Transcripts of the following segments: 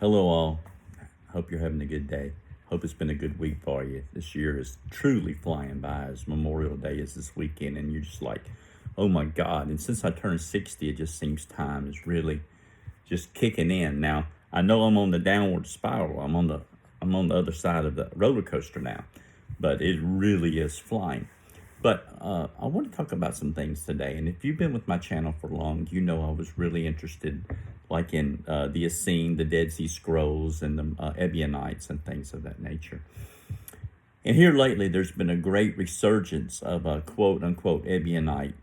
Hello, all. Hope you're having a good day. Hope it's been a good week for you. This year is truly flying by as Memorial Day is this weekend, and you're just like, oh my God. And since I turned 60, it just seems time is really just kicking in. Now, I know I'm on the downward spiral. I'm on the other side of the roller coaster now, but it really is flying. But I want to talk about some things today. And if you've been with my channel for long, you know I was really interested, like in the Essene, the Dead Sea Scrolls, and the Ebionites and things of that nature. And here lately, there's been a great resurgence of quote unquote Ebionite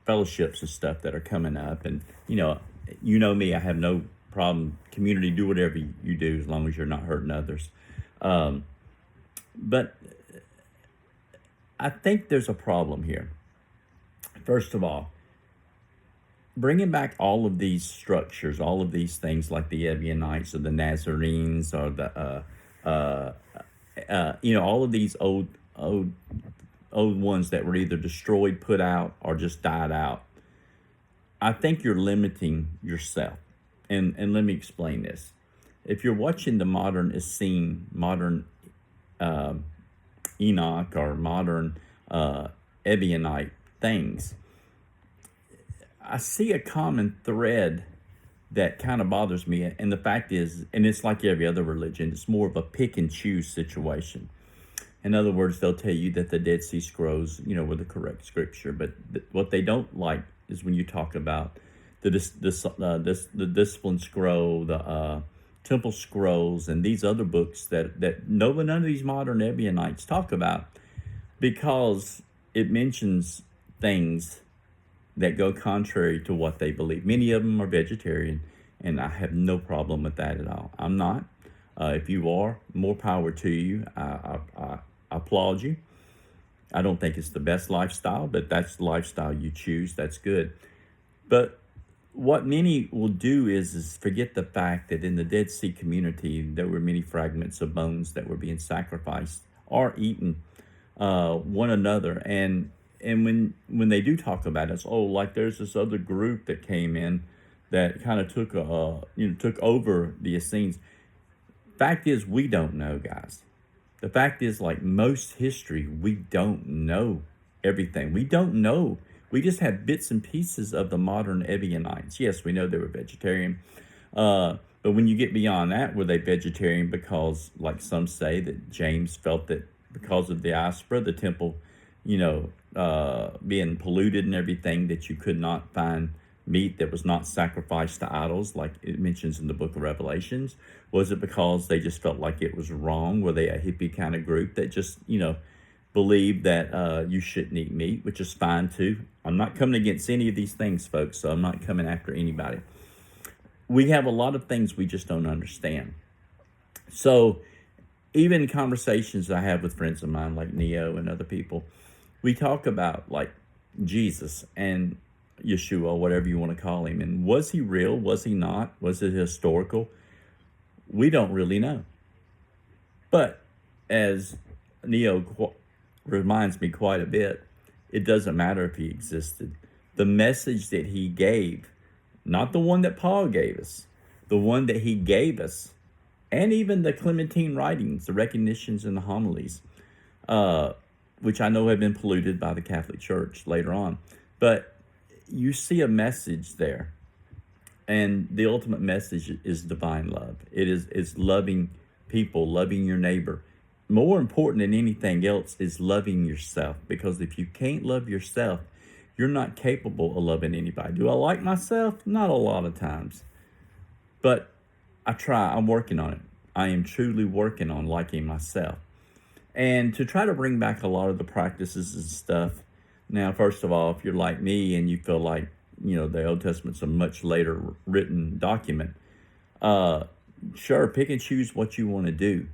fellowships and stuff that are coming up. And you know me, I have no problem. Community, do whatever you do as long as you're not hurting others. But I think there's a problem here. First of all, bringing back all of these structures, all of these things like the Ebionites or the Nazarenes or the, all of these old ones that were either destroyed, put out, or just died out. I think you're limiting yourself. And let me explain this. If you're watching the modern Essene, modern Enoch, or modern Ebionite things, I see a common thread that kind of bothers me. And the fact is, and it's like every other religion, it's more of a pick and choose situation. In other words, they'll tell you that the Dead Sea Scrolls, were the correct scripture. But what they don't like is when you talk about the Discipline Scroll, the Temple Scrolls, and these other books that none of these modern Ebionites talk about, because it mentions things that go contrary to what they believe. Many of them are vegetarian, and I have no problem with that at all. I'm not. If you are, more power to you. I applaud you. I don't think it's the best lifestyle, but that's the lifestyle you choose. That's good. But what many will do is forget the fact that in the Dead Sea community, there were many fragments of bones that were being sacrificed or eaten one another. And when they do talk about it, it's, like there's this other group that came in that kind of took over the Essenes. Fact is, we don't know, guys. The fact is, like most history, we don't know everything. We don't know. We just have bits and pieces of the modern Ebionites. Yes, we know they were vegetarian. But when you get beyond that, were they vegetarian because, like some say, that James felt that because of the diaspora, the temple, being polluted and everything, that you could not find meat that was not sacrificed to idols, like it mentions in the book of Revelations? Was it because they just felt like it was wrong? Were they a hippie kind of group that just, believed that you shouldn't eat meat, which is fine too? I'm not coming against any of these things, folks, so I'm not coming after anybody. We have a lot of things we just don't understand. So even conversations I have with friends of mine like Neo and other people, we talk about like Jesus and Yeshua, whatever you want to call him. And was he real? Was he not? Was it historical? We don't really know. But as Neo reminds me quite a bit, it doesn't matter if he existed. The message that he gave, not the one that Paul gave us, the one that he gave us, and even the Clementine writings, the recognitions and the homilies, which I know have been polluted by the Catholic Church later on. But you see a message there. And the ultimate message is divine love. It's loving people, loving your neighbor. More important than anything else is loving yourself. Because if you can't love yourself, you're not capable of loving anybody. Do I like myself? Not a lot of times. But I try. I'm working on it. I am truly working on liking myself. And to try to bring back a lot of the practices and stuff. Now, first of all, if you're like me and you feel like, the Old Testament's a much later written document, sure, pick and choose what you want to do.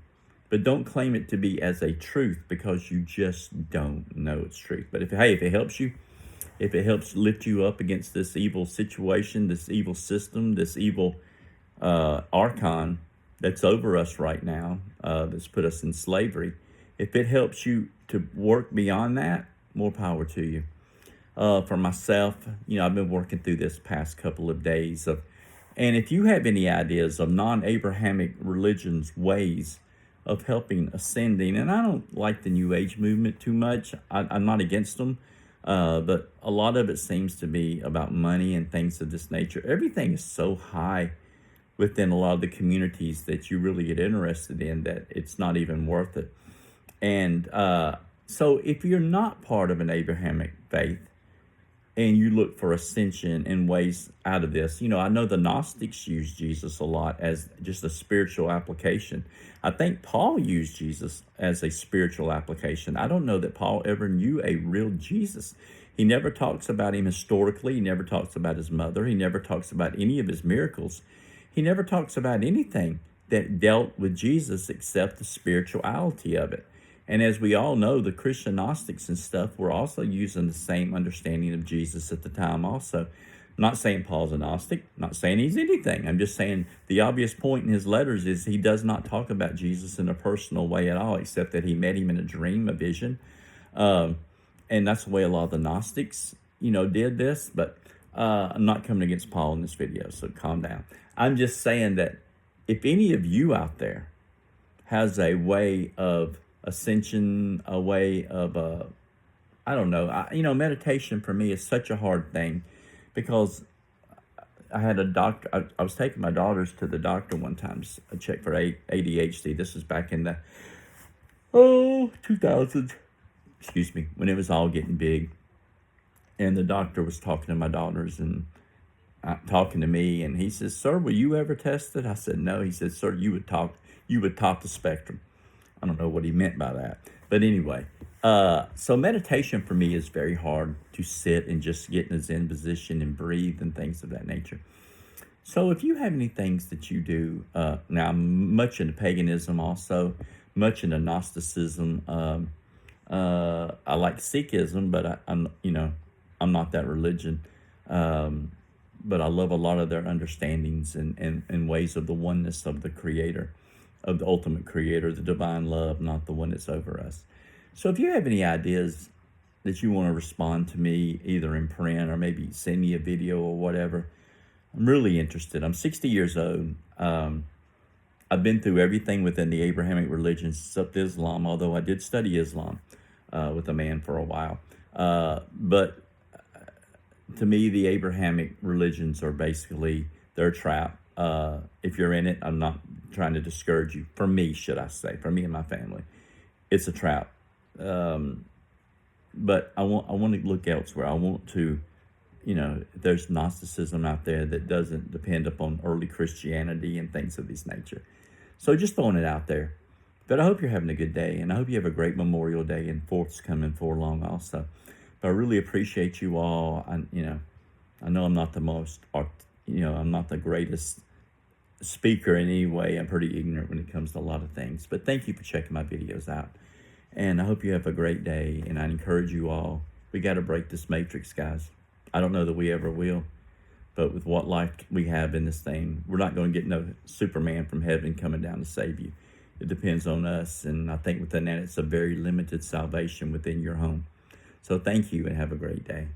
But don't claim it to be as a truth, because you just don't know it's truth. But if it helps you, if it helps lift you up against this evil situation, this evil system, this evil archon that's over us right now, that's put us in slavery, if it helps you to work beyond that, more power to you. For myself, I've been working through this past couple of days of And if you have any ideas of non-Abrahamic religions' ways of helping ascending, and I don't like the New Age movement too much. I'm not against them, but a lot of it seems to be about money and things of this nature. Everything is so high within a lot of the communities that you really get interested in that it's not even worth it. And so if you're not part of an Abrahamic faith, and you look for ascension and ways out of this. I know the Gnostics use Jesus a lot as just a spiritual application. I think Paul used Jesus as a spiritual application. I don't know that Paul ever knew a real Jesus. He never talks about him historically. He never talks about his mother. He never talks about any of his miracles. He never talks about anything that dealt with Jesus except the spirituality of it. And as we all know, the Christian Gnostics and stuff were also using the same understanding of Jesus at the time also. I'm not saying Paul's a Gnostic, not saying he's anything. I'm just saying the obvious point in his letters is he does not talk about Jesus in a personal way at all, except that he met him in a dream, a vision. And that's the way a lot of the Gnostics, did this. But I'm not coming against Paul in this video, so calm down. I'm just saying that if any of you out there has a way of ascension, a way of I don't know. Meditation for me is such a hard thing because I had a doctor. I was taking my daughters to the doctor one time to check for ADHD. This was back in the 2000s. Excuse me, when it was all getting big, and the doctor was talking to my daughters and talking to me, and he says, "Sir, were you ever tested?" I said, "No." He said, "Sir, you would top the spectrum." I don't know what he meant by that. But anyway, so meditation for me is very hard to sit and just get in a Zen position and breathe and things of that nature. So if you have any things that you do, now I'm much into paganism also, much into Gnosticism. I like Sikhism, but I'm not that religion. But I love a lot of their understandings and ways of the oneness of the Creator, of the ultimate Creator, the divine love, not the one that's over us. So if you have any ideas that you want to respond to me, either in print or maybe send me a video or whatever, I'm really interested. I'm 60 years old. I've been through everything within the Abrahamic religions except Islam, although I did study Islam with a man for a while. But to me, the Abrahamic religions are basically, they're a trap. If you're in it, I'm not trying to discourage you. For me, should I say, for me and my family, it's a trap. But I want to look elsewhere. I want to, there's Gnosticism out there that doesn't depend upon early Christianity and things of this nature. So just throwing it out there. But I hope you're having a good day, and I hope you have a great Memorial Day, and 4th's coming for long also. But I really appreciate you all. I know I'm not the most, I'm not the greatest speaker in any way. I'm pretty ignorant when it comes to a lot of things. But thank you for checking my videos out. And I hope you have a great day. And I encourage you all, we got to break this matrix, guys. I don't know that we ever will. But with what life we have in this thing, we're not going to get no Superman from heaven coming down to save you. It depends on us. And I think within that, it's a very limited salvation within your home. So thank you and have a great day.